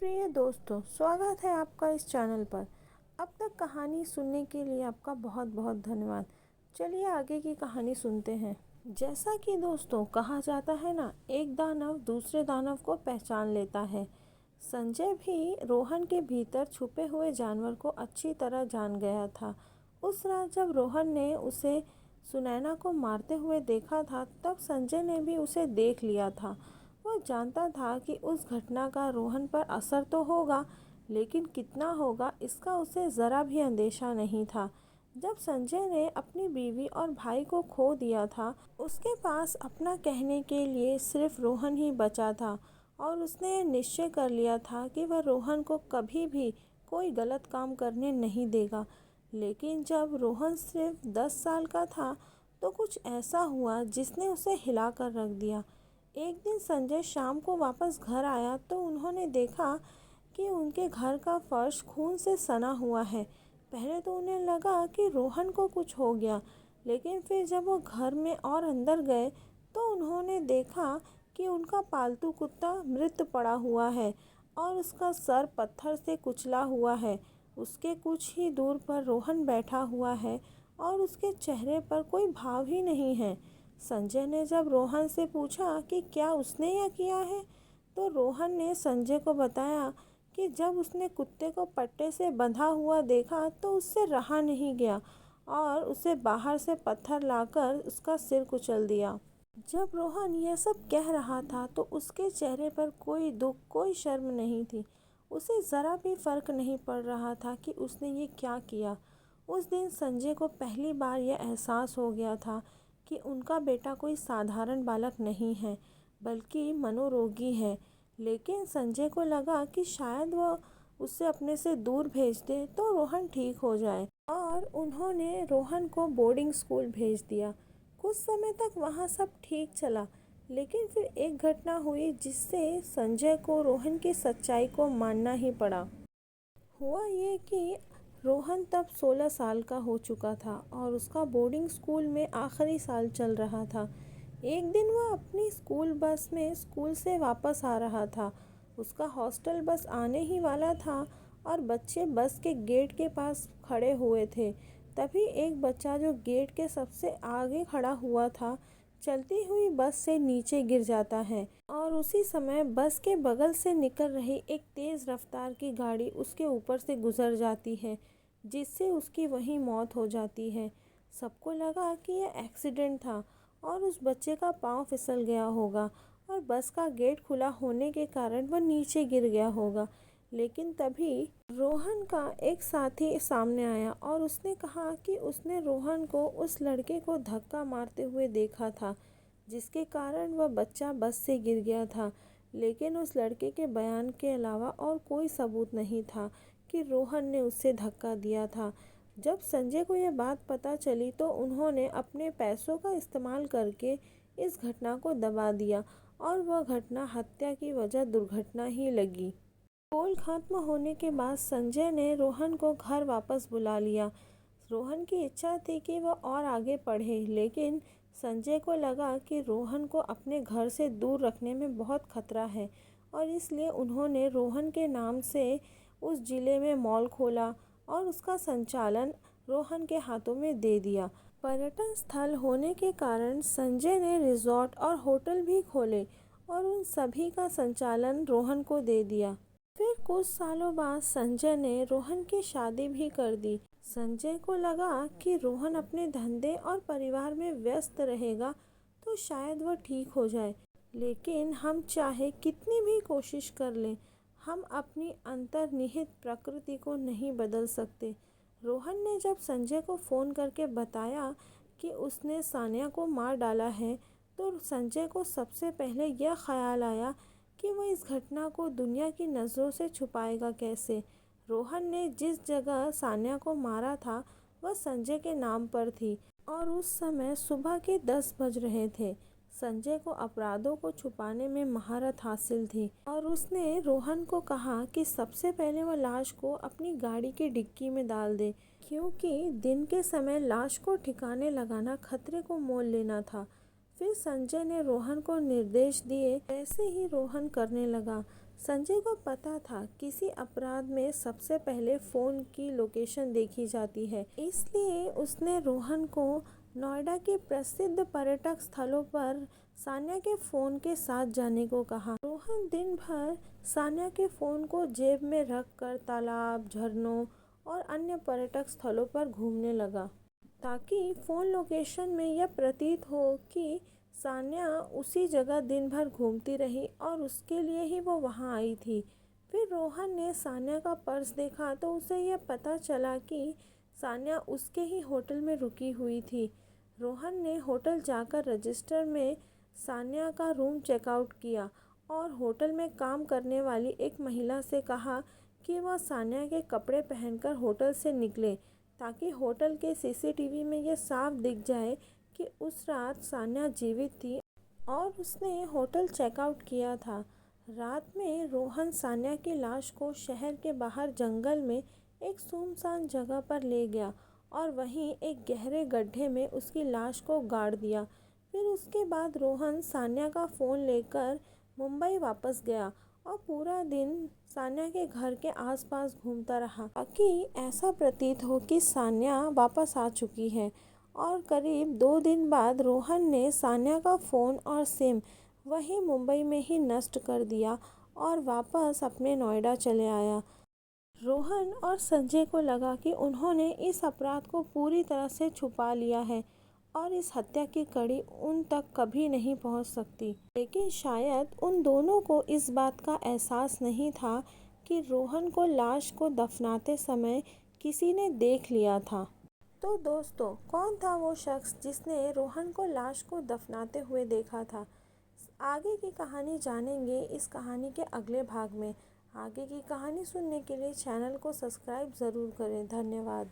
प्रिय दोस्तों, स्वागत है आपका इस चैनल पर। अब तक कहानी सुनने के लिए आपका बहुत बहुत धन्यवाद। चलिए आगे की कहानी सुनते हैं। जैसा कि दोस्तों कहा जाता है ना, एक दानव दूसरे दानव को पहचान लेता है। संजय भी रोहन के भीतर छुपे हुए जानवर को अच्छी तरह जान गया था। उस रात जब रोहन ने उसे सुनैना को मारते हुए देखा था, तब संजय ने भी उसे देख लिया था। वो जानता था कि उस घटना का रोहन पर असर तो होगा, लेकिन कितना होगा इसका उसे ज़रा भी अंदेशा नहीं था। जब संजय ने अपनी बीवी और भाई को खो दिया था, उसके पास अपना कहने के लिए सिर्फ रोहन ही बचा था और उसने ये निश्चय कर लिया था कि वह रोहन को कभी भी कोई गलत काम करने नहीं देगा। लेकिन जब रोहन सिर्फ 10 साल का था, तो कुछ ऐसा हुआ जिसने उसे हिला कर रख दिया। एक दिन संजय शाम को वापस घर आया तो उन्होंने देखा कि उनके घर का फर्श खून से सना हुआ है। पहले तो उन्हें लगा कि रोहन को कुछ हो गया, लेकिन फिर जब वो घर में और अंदर गए तो उन्होंने देखा कि उनका पालतू कुत्ता मृत पड़ा हुआ है और उसका सर पत्थर से कुचला हुआ है। उसके कुछ ही दूर पर रोहन बैठा हुआ है और उसके चेहरे पर कोई भाव ही नहीं है। संजय ने जब रोहन से पूछा कि क्या उसने यह किया है, तो रोहन ने संजय को बताया कि जब उसने कुत्ते को पट्टे से बंधा हुआ देखा तो उससे रहा नहीं गया और उसे बाहर से पत्थर लाकर उसका सिर कुचल दिया। जब रोहन यह सब कह रहा था तो उसके चेहरे पर कोई दुख, कोई शर्म नहीं थी। उसे ज़रा भी फर्क नहीं पड़ रहा था कि उसने ये क्या किया। उस दिन संजय को पहली बार यह एहसास हो गया था कि उनका बेटा कोई साधारण बालक नहीं है, बल्कि मनोरोगी है। लेकिन संजय को लगा कि शायद वह उसे अपने से दूर भेज दे तो रोहन ठीक हो जाए, और उन्होंने रोहन को बोर्डिंग स्कूल भेज दिया। कुछ समय तक वहाँ सब ठीक चला, लेकिन फिर एक घटना हुई जिससे संजय को रोहन की सच्चाई को मानना ही पड़ा। हुआ ये कि रोहन तब 16 साल का हो चुका था और उसका बोर्डिंग स्कूल में आखिरी साल चल रहा था। एक दिन वह अपनी स्कूल बस में स्कूल से वापस आ रहा था। उसका हॉस्टल बस आने ही वाला था और बच्चे बस के गेट के पास खड़े हुए थे। तभी एक बच्चा जो गेट के सबसे आगे खड़ा हुआ था, चलती हुई बस से नीचे गिर जाता है और उसी समय बस के बगल से निकल रही एक तेज़ रफ्तार की गाड़ी उसके ऊपर से गुजर जाती है, जिससे उसकी वहीं मौत हो जाती है। सबको लगा कि यह एक्सीडेंट था और उस बच्चे का पाँव फिसल गया होगा और बस का गेट खुला होने के कारण वह नीचे गिर गया होगा। लेकिन तभी रोहन का एक साथी सामने आया और उसने कहा कि उसने रोहन को उस लड़के को धक्का मारते हुए देखा था, जिसके कारण वह बच्चा बस से गिर गया था। लेकिन उस लड़के के बयान के अलावा और कोई सबूत नहीं था कि रोहन ने उससे धक्का दिया था। जब संजय को यह बात पता चली तो उन्होंने अपने पैसों का इस्तेमाल करके इस घटना को दबा दिया और वह घटना हत्या की वजह दुर्घटना ही लगी। स्कूल खत्म होने के बाद संजय ने रोहन को घर वापस बुला लिया। रोहन की इच्छा थी कि वह और आगे पढ़े, लेकिन संजय को लगा कि रोहन को अपने घर से दूर रखने में बहुत खतरा है और इसलिए उन्होंने रोहन के नाम से उस जिले में मॉल खोला और उसका संचालन रोहन के हाथों में दे दिया। पर्यटन स्थल होने के कारण संजय ने रिजॉर्ट और होटल भी खोले और उन सभी का संचालन रोहन को दे दिया। फिर कुछ सालों बाद संजय ने रोहन की शादी भी कर दी। संजय को लगा कि रोहन अपने धंधे और परिवार में व्यस्त रहेगा तो शायद वह ठीक हो जाए, लेकिन हम चाहे कितनी भी कोशिश कर लें, हम अपनी अंतर्निहित प्रकृति को नहीं बदल सकते। रोहन ने जब संजय को फ़ोन करके बताया कि उसने सानिया को मार डाला है, तो संजय को सबसे पहले यह ख्याल आया कि वह इस घटना को दुनिया की नज़रों से छुपाएगा कैसे। रोहन ने जिस जगह सानिया को मारा था वह संजय के नाम पर थी और उस समय सुबह के 10 बज रहे थे। संजय को अपराधों को छुपाने में महारत हासिल थी और उसने रोहन को कहा कि सबसे पहले वह लाश को अपनी गाड़ी की डिक्की में डाल दे, क्योंकि दिन के समय लाश को ठिकाने लगाना खतरे को मोल लेना था। फिर संजय ने रोहन को निर्देश दिए। ऐसे ही रोहन करने लगा। संजय को पता था किसी अपराध में सबसे पहले फ़ोन की लोकेशन देखी जाती है, इसलिए उसने रोहन को नोएडा के प्रसिद्ध पर्यटक स्थलों पर सान्या के फ़ोन के साथ जाने को कहा। रोहन दिन भर सान्या के फ़ोन को जेब में रखकर तालाब, झरनों और अन्य पर्यटक स्थलों पर घूमने लगा, ताकि फ़ोन लोकेशन में यह प्रतीत हो कि सान्या उसी जगह दिन भर घूमती रही और उसके लिए ही वो वहाँ आई थी। फिर रोहन ने सान्या का पर्स देखा तो उसे यह पता चला कि सान्या उसके ही होटल में रुकी हुई थी। रोहन ने होटल जाकर रजिस्टर में सान्या का रूम चेकआउट किया और होटल में काम करने वाली एक महिला से कहा कि वह सान्या के कपड़े पहनकर होटल से निकले, ताकि होटल के सीसीटीवी में यह साफ दिख जाए कि उस रात सान्या जीवित थी और उसने होटल चेकआउट किया था। रात में रोहन सान्या की लाश को शहर के बाहर जंगल में एक सुनसान जगह पर ले गया और वहीं एक गहरे गड्ढे में उसकी लाश को गाड़ दिया। फिर उसके बाद रोहन सान्या का फ़ोन लेकर मुंबई वापस गया और पूरा दिन सान्या के घर के आसपास घूमता रहा, ताकि ऐसा प्रतीत हो कि सान्या वापस आ चुकी है। और करीब 2 दिन बाद रोहन ने सान्या का फ़ोन और सिम वहीं मुंबई में ही नष्ट कर दिया और वापस अपने नोएडा चले आया। रोहन और संजय को लगा कि उन्होंने इस अपराध को पूरी तरह से छुपा लिया है और इस हत्या की कड़ी उन तक कभी नहीं पहुंच सकती। लेकिन शायद उन दोनों को इस बात का एहसास नहीं था कि रोहन को लाश को दफनाते समय किसी ने देख लिया था। तो दोस्तों, कौन था वो शख्स जिसने रोहन को लाश को दफनाते हुए देखा था? आगे की कहानी जानेंगे इस कहानी के अगले भाग में। आगे की कहानी सुनने के लिए चैनल को सब्सक्राइब ज़रूर करें। धन्यवाद।